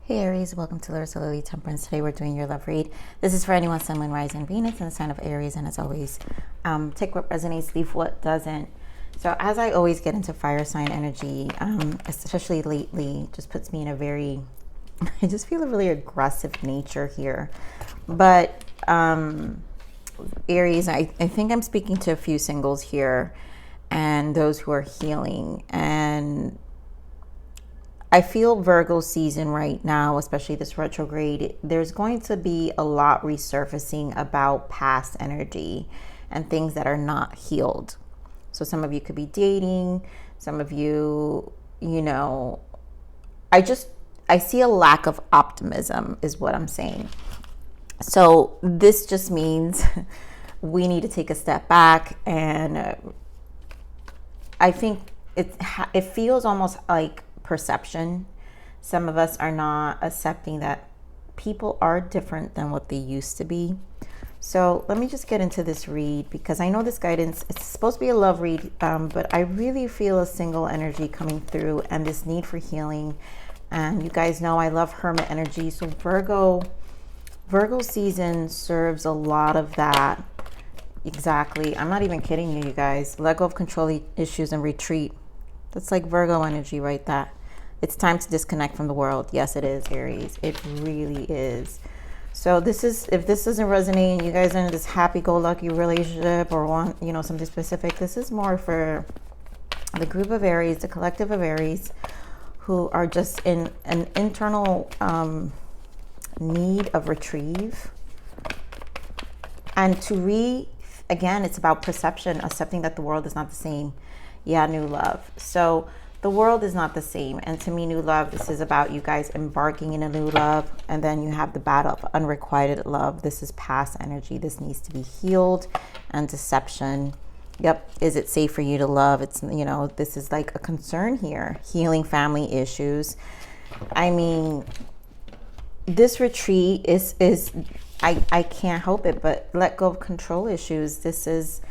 Hey Aries, welcome to Larissa Lily Temperance. Today we're doing your love read. This is for anyone, Sun, Moon, Rising, Venus, and the sign of Aries. And as always, take what resonates, leave what doesn't. So as I always get into fire sign energy, especially lately, just puts me in a very, I just feel a really aggressive nature here. But Aries, I think I'm speaking to a few singles here and those who are healing. And I feel Virgo season right now, especially this retrograde, there's going to be a lot resurfacing about past energy and things that are not healed. So some of you could be dating, some of you, I see a lack of optimism is what I'm saying. So this just means we need to take a step back, and I think it feels almost like perception. Some of us are not accepting that people are different than what they used to be. So let me just get into this read, because I know this guidance, it's supposed to be a love read, but I really feel a single energy coming through and this need for healing. And you guys know I love Hermit energy. So Virgo season serves a lot of that. Exactly. I'm not even kidding you guys. Let go of control issues and retreat. That's like Virgo energy right there. It's time to disconnect from the world. Yes, it is, Aries. It really is. So this is, if this doesn't resonate and you guys are in this happy-go-lucky relationship or want, something specific, this is more for the group of Aries, the collective of Aries, who are just in an internal need of retrieve. And again, it's about perception, accepting that the world is not the same. Yeah, new love. So the world is not the same. And to me, new love, this is about you guys embarking in a new love. And then you have the battle of unrequited love. This is past energy. This needs to be healed. And deception. Yep. Is it safe for you to love? It's, this is like a concern here. Healing family issues. I mean, this retreat is I can't help it, but let go of control issues. This is,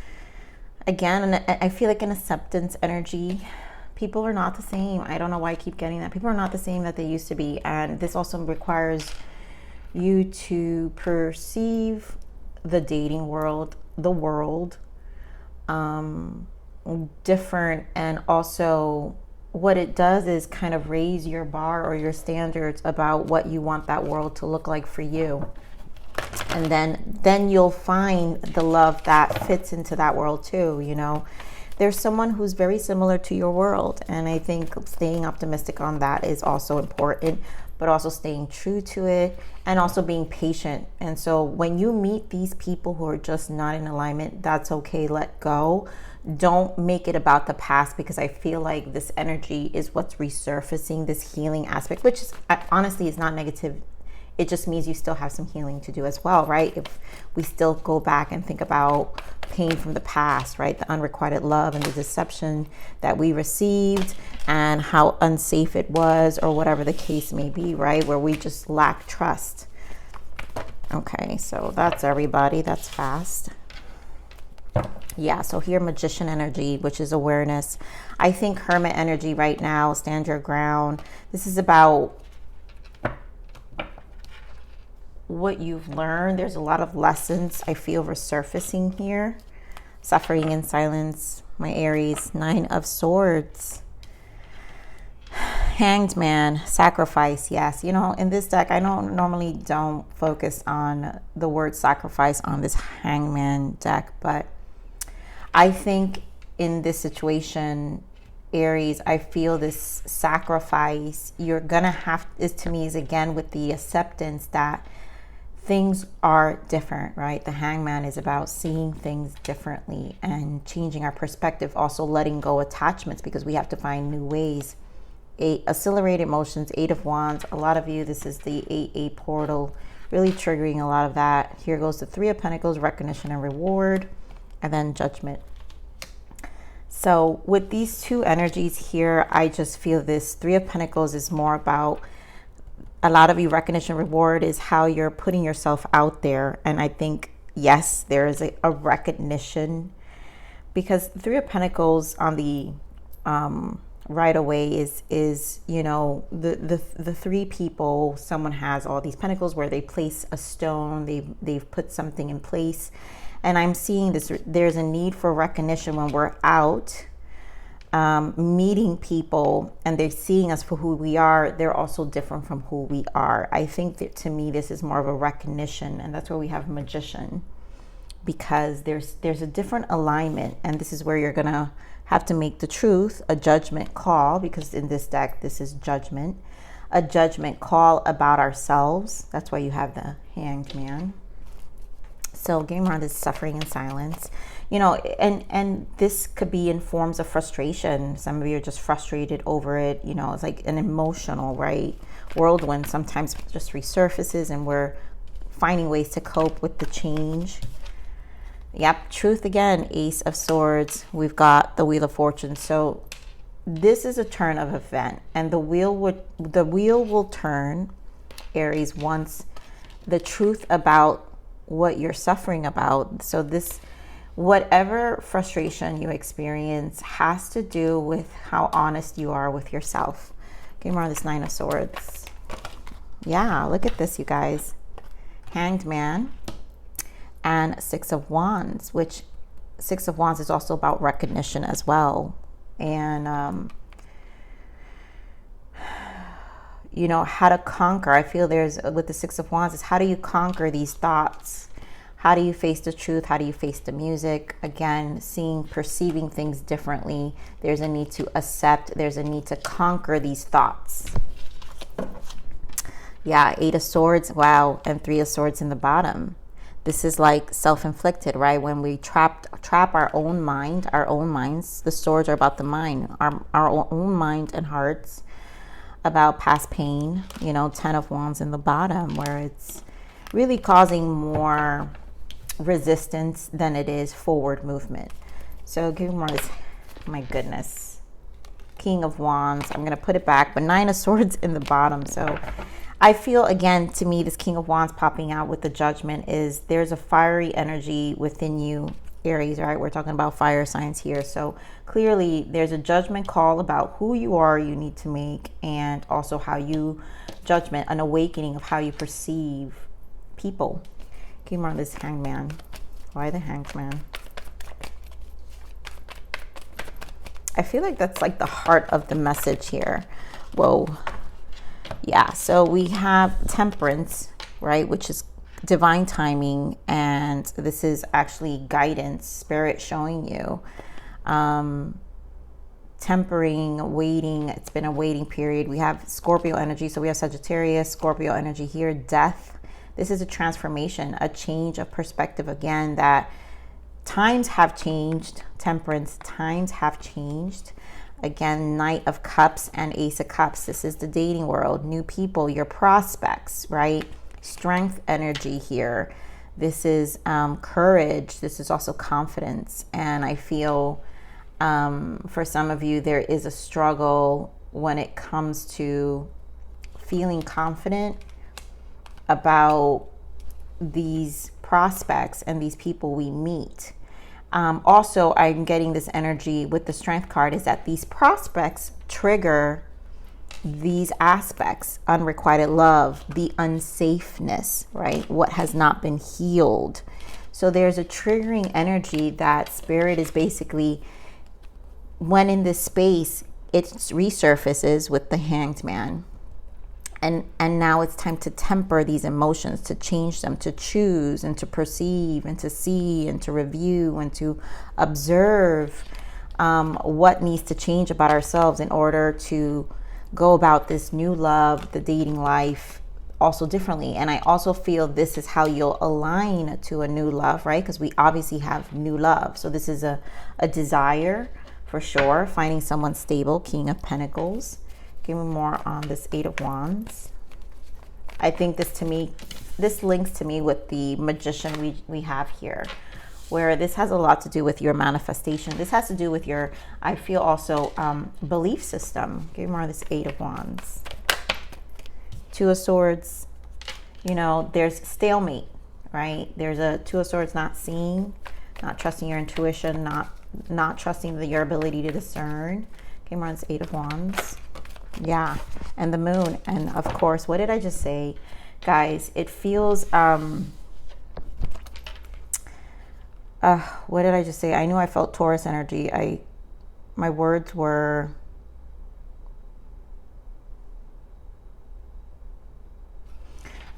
again, I feel like an acceptance energy. People are not the same. I don't know why I keep getting that. People are not the same that they used to be. And this also requires you to perceive the dating world, the world, different. And also what it does is kind of raise your bar or your standards about what you want that world to look like for you. And then you'll find the love that fits into that world too, There's someone who's very similar to your world. And I think staying optimistic on that is also important, but also staying true to it and also being patient. And so when you meet these people who are just not in alignment, that's okay. Let go. Don't make it about the past, because I feel like this energy is what's resurfacing this healing aspect, which is honestly is not negative. It just means you still have some healing to do as well, right? If we still go back and think about pain from the past, right? The unrequited love and the deception that we received and how unsafe it was, or whatever the case may be, right? Where we just lack trust. Okay, so that's everybody. That's fast. Yeah, so here, Magician energy, which is awareness. I think Hermit energy right now, stand your ground. This is about what you've learned. There's a lot of lessons I feel resurfacing here. Suffering in silence, my Aries. 9 of Swords. Hanged Man, sacrifice. Yes, in this deck, I normally don't focus on the word sacrifice on this Hangman deck, but I think in this situation, Aries, I feel this sacrifice you're gonna have is again with the acceptance that things are different, right? The Hangman is about seeing things differently and changing our perspective, also letting go attachments, because we have to find new ways. Accelerated emotions, 8 of Wands. A lot of you, this is the 8-8 portal, really triggering a lot of that. Here goes the 3 of Pentacles, recognition and reward, and then Judgment. So with these two energies here, I just feel this 3 of Pentacles is more about, a lot of you, recognition, reward is how you're putting yourself out there. And I think, yes, there is a recognition, because 3 of Pentacles on the right away is you know, the three people. Someone has all these pentacles where they place a stone, they've put something in place, and I'm seeing this, there's a need for recognition when we're out meeting people and they're seeing us for who we are. They're also different from who we are. I think that, to me, this is more of a recognition, and that's where we have magician, because there's a different alignment, and this is where you're gonna have to make the truth a judgment call, because in this deck this is judgment, a judgment call about ourselves. That's why you have the Hanged Man. So game around is suffering in silence, you know, and this could be in forms of frustration. Some of you are just frustrated over it, you know. It's like an emotional, right, whirlwind sometimes just resurfaces, and we're finding ways to cope with the change. Yep, truth again, Ace of Swords. We've got the Wheel of Fortune. So this is a turn of event, and the wheel will turn, Aries, once the truth about what you're suffering about. So this, whatever frustration you experience, has to do with how honest you are with yourself. Okay, more on this Nine of Swords. Yeah, look at this, you guys. Hanged Man and Six of Wands, which Six of Wands is also about recognition as well. And you know, how to conquer. I feel there's, with the Six of Wands, is how do you conquer these thoughts? How do you face the truth? How do you face the music? Again, perceiving things differently. There's a need to accept. There's a need to conquer these thoughts. Yeah, Eight of Swords. Wow. And Three of Swords in the bottom. This is like self-inflicted, right? When we trap our own mind, our own minds. The swords are about the mind, our own mind and hearts, about past pain. You know, Ten of Wands in the bottom, where it's really causing more resistance than it is forward movement. So give me more of this. My goodness. King of Wands. I'm going to put it back, but Nine of Swords in the bottom. So I feel, again, to me, this King of Wands popping out with the Judgment is there's a fiery energy within you, Aries, right? We're talking about fire signs here. So clearly there's a judgment call about who you are, you need to make, and also how you, judgment, an awakening of how you perceive people. Came on this Hanged Man. Why the Hanged Man? I feel like that's like the heart of the message here. Whoa. Yeah, so we have Temperance, right, which is divine timing, and this is actually guidance, spirit showing you, tempering, waiting. It's been a waiting period. We have Scorpio energy, so we have Sagittarius, Scorpio energy here, death. This is a transformation, a change of perspective, again, that times have changed. Temperance, times have changed. Again, Knight of Cups and Ace of Cups. This is the dating world, new people, your prospects, right? Strength energy here. This is courage. This is also confidence. And I feel for some of you, there is a struggle when it comes to feeling confident about these prospects and these people we meet. Also, I'm getting this energy with the Strength card is that these prospects trigger these aspects: unrequited love, the unsafeness, right? What has not been healed. So there's a triggering energy that Spirit is basically, when in this space, it resurfaces with the Hanged Man. And now it's time to temper these emotions, to change them, to choose and to perceive and to see and to review and to observe what needs to change about ourselves in order to go about this new love, the dating life, also differently. And I also feel this is how you'll align to a new love, right? Because we obviously have new love. So this is a desire for sure, finding someone stable, King of Pentacles. Give me more on this Eight of Wands. I think this, to me, this links to me with the Magician we have here, where this has a lot to do with your manifestation. This has to do with your, I feel also, belief system. Give me more of this Eight of Wands. Two of Swords. You know, there's stalemate, right? There's a Two of Swords, not seeing, not trusting your intuition, not trusting your ability to discern. Came around this 8 of Wands. Yeah, and the moon. And of course, what did I just say? Guys, it feels, what did I just say? I knew I felt Taurus energy. My words were,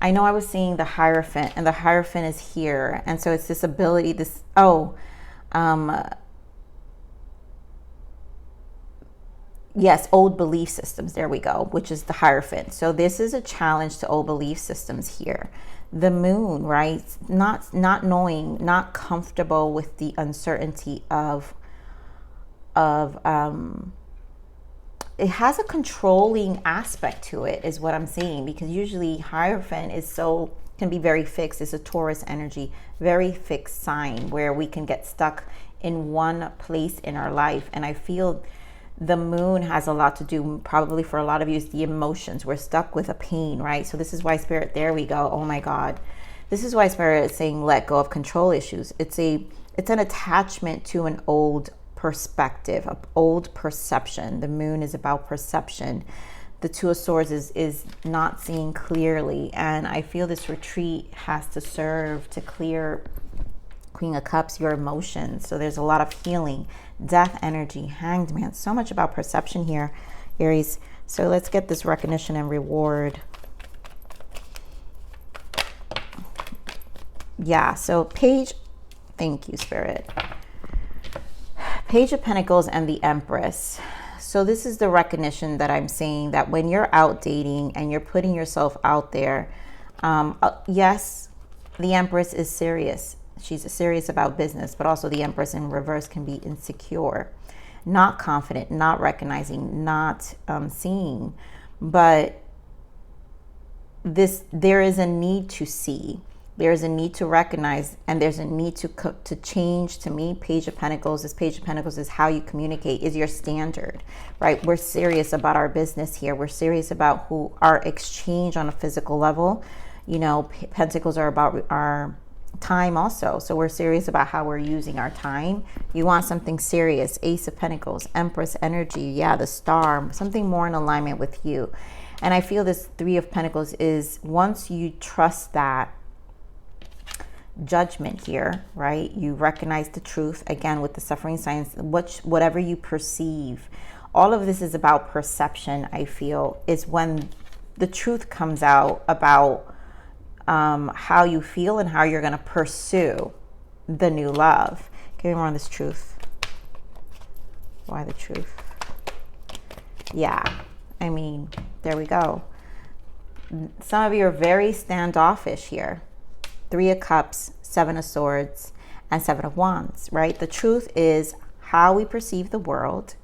I know I was seeing the Hierophant, and the Hierophant is here. And so it's this ability, yes, old belief systems. There we go, which is the Hierophant. So this is a challenge to old belief systems here. The moon, right? Not knowing, not comfortable with the uncertainty of it has a controlling aspect to it, is what I'm saying, because usually Hierophant can be very fixed. It's a Taurus energy, very fixed sign where we can get stuck in one place in our life. And I feel the moon has a lot to do, probably for a lot of you, is the emotions. We're stuck with a pain, right? So this is why Spirit, there we go. Oh my God. This is why Spirit is saying let go of control issues. It's an attachment to an old perspective, an old perception. The moon is about perception. The Two of Swords is not seeing clearly. And I feel this retreat has to serve to clear, Queen of Cups, your emotions. So there's a lot of healing, death energy, Hanged Man. So much about perception here, Aries. So let's get this recognition and reward. Yeah, so Page, thank you, Spirit. Page of Pentacles and the Empress. So this is the recognition that I'm saying, that when you're out dating and you're putting yourself out there, yes, the Empress is serious. She's serious about business, but also the Empress in reverse can be insecure, not confident, not recognizing, not seeing. But there is a need to see. There's a need to recognize, and there's a need to change. To me, Page of Pentacles, this Page of Pentacles is how you communicate, is your standard, right? We're serious about our business here. We're serious about our exchange on a physical level. You know, Pentacles are about our time also. So we're serious about how we're using our time. You want something serious. Ace of Pentacles, Empress energy. Yeah, the Star, something more in alignment with you. And I feel this Three of Pentacles is, once you trust that, Judgment here, right? You recognize the truth, again with the suffering signs, whatever you perceive. All of this is about perception. I feel is when the truth comes out about how you feel and how you're going to pursue the new love. Give me more on this truth. Why the truth? Yeah, I mean, there we go. Some of you are very standoffish here. Three of Cups, Seven of Swords, and Seven of Wands, right? The truth is how we perceive the world,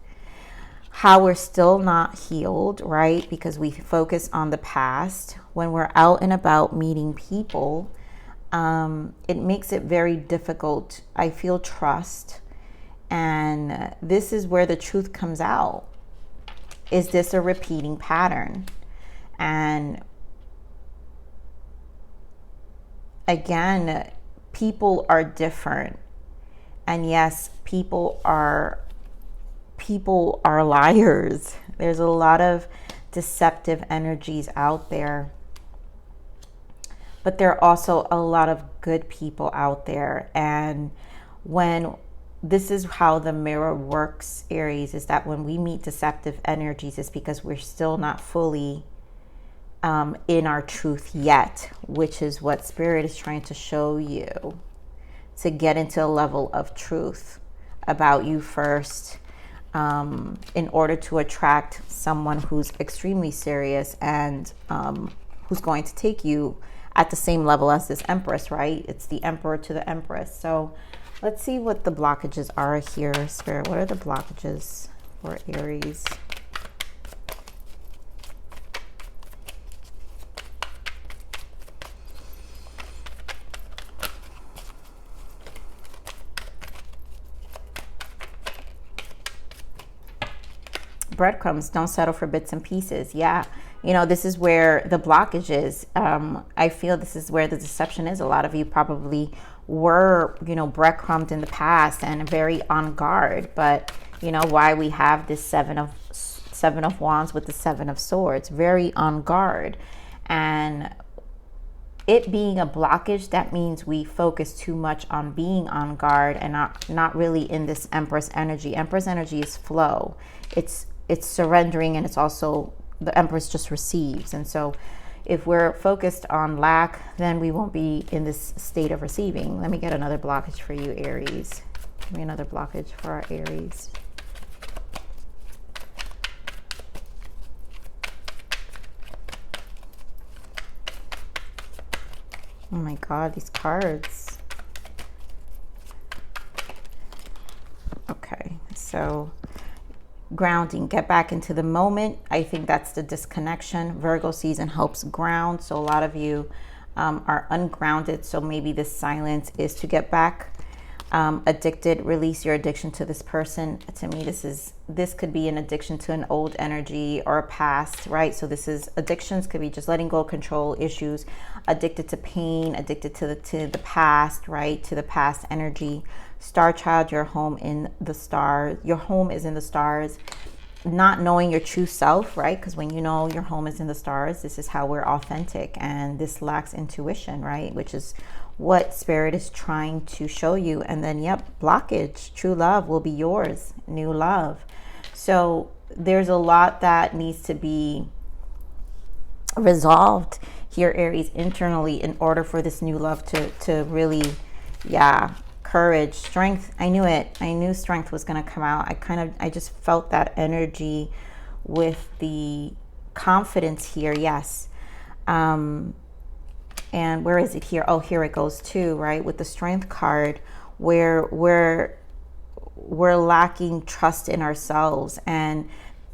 how we're still not healed, right? Because we focus on the past. When we're out and about meeting people, it makes it very difficult. I feel trust. And this is where the truth comes out. Is this a repeating pattern? And again, people are different. And yes, people are liars. There's a lot of deceptive energies out there. But there are also a lot of good people out there. And this is how the mirror works, Aries, is that when we meet deceptive energies, it's because we're still not fully in our truth yet, which is what Spirit is trying to show you, to get into a level of truth about you first, in order to attract someone who's extremely serious and who's going to take you at the same level as this Empress, right? It's the Emperor to the Empress. So let's see what the blockages are here, Spirit. What are the blockages for Aries? Breadcrumbs, don't settle for bits and pieces. Yeah, you know, this is where the blockage is. I feel this is where the deception is. A lot of you probably were, you know, breadcrumbed in the past and very on guard. But You know, why we have this seven of wands with the 7 of swords, very on guard. And it being a blockage, that means we focus too much on being on guard and not really in this Empress energy. Empress energy is flow. It's surrendering, and it's also the Empress just receives. And so if we're focused on lack, then we won't be in this state of receiving. Let me get another blockage for you, Aries. Give me another blockage for our Aries. Oh my God, these cards. Okay, so grounding, get back into the moment. I think that's the disconnection. Virgo season helps ground. So a lot of you are ungrounded. So maybe this silence is to get back. Addicted, release your addiction to this person. To me, this could be an addiction to an old energy or a past, right? So this is addictions, could be just letting go, control issues, addicted to pain, addicted to the past, right? To the past energy. Star child, your home in the stars. Your home is in the stars. Not knowing your true self, right? Because when you know your home is in the stars, this is how we're authentic, and this lacks intuition, right? Which is what Spirit is trying to show you. And then, yep, blockage, true love will be yours, new love. So there's a lot that needs to be resolved here, Aries, internally, in order for this new love to really, yeah, courage, strength. I knew it. I knew strength was going to come out. I just felt that energy with the confidence here. Yes. And where is it here? Oh, here it goes too, right? With the strength card, where we're lacking trust in ourselves, and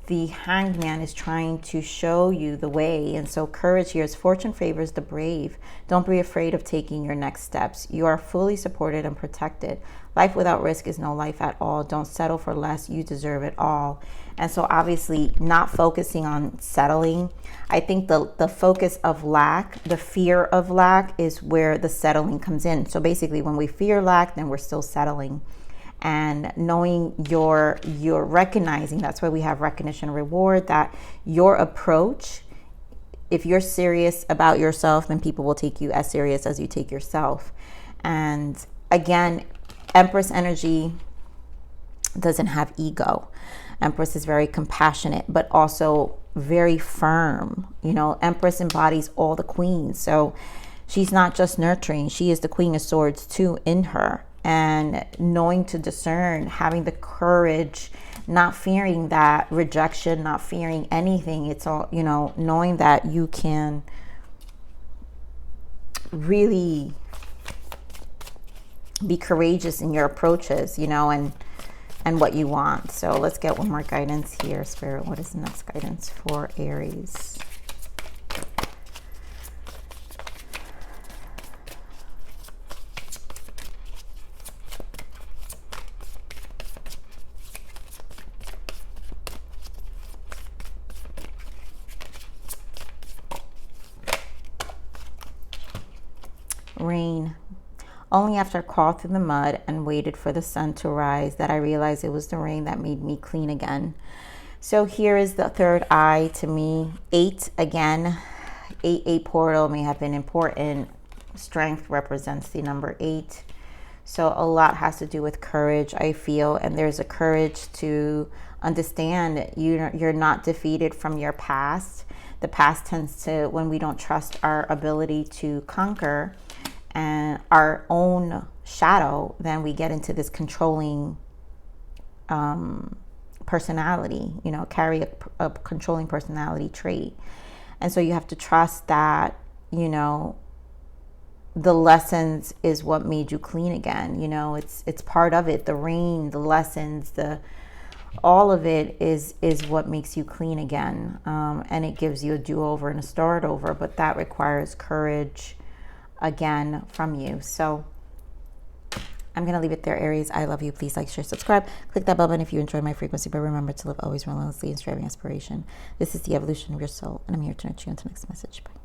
the Hanged Man is trying to show you the way. And so courage here is fortune favors the brave. Don't be afraid of taking your next steps. You are fully supported and protected. Life without risk is no life at all. Don't settle for less. You deserve it all. And so obviously not focusing on settling. I think the focus of lack, the fear of lack, is where the settling comes in. So basically when we fear lack, then we're still settling. And knowing you're recognizing, that's why we have recognition and reward, that your approach, if you're serious about yourself, then people will take you as serious as you take yourself. And again, Empress energy doesn't have ego. Empress is very compassionate, but also very firm. You know, Empress embodies all the queens. So she's not just nurturing, she is the Queen of Swords too in her. And knowing to discern, having the courage, not fearing that rejection, not fearing anything. It's all, you know, knowing that you can really be courageous in your approaches, you know, and what you want. So let's get one more guidance here, Spirit. What is the next guidance for Aries? Rain. Only after I crawled through the mud and waited for the sun to rise that I realized it was the rain that made me clean again. So here is the third eye to me. 8 again. 8 portal may have been important. Strength represents the number 8. So a lot has to do with courage, I feel. And there's a courage to understand you're not defeated from your past. The past tends to, when we don't trust our ability to conquer and our own shadow, then we get into this controlling personality, you know, carry a controlling personality trait. And so you have to trust that, you know, the lessons is what made you clean again. You know, it's part of it. The rain, the lessons, all of it is what makes you clean again. And it gives you a do-over and a start over, but that requires courage again from you. So I'm going to leave it there, Aries. I love you. Please like, share, subscribe. Click that bell button if you enjoy my frequency, but remember to live always relentlessly in striving aspiration. This is the evolution of your soul, and I'm here to nurture you into the next message. Bye.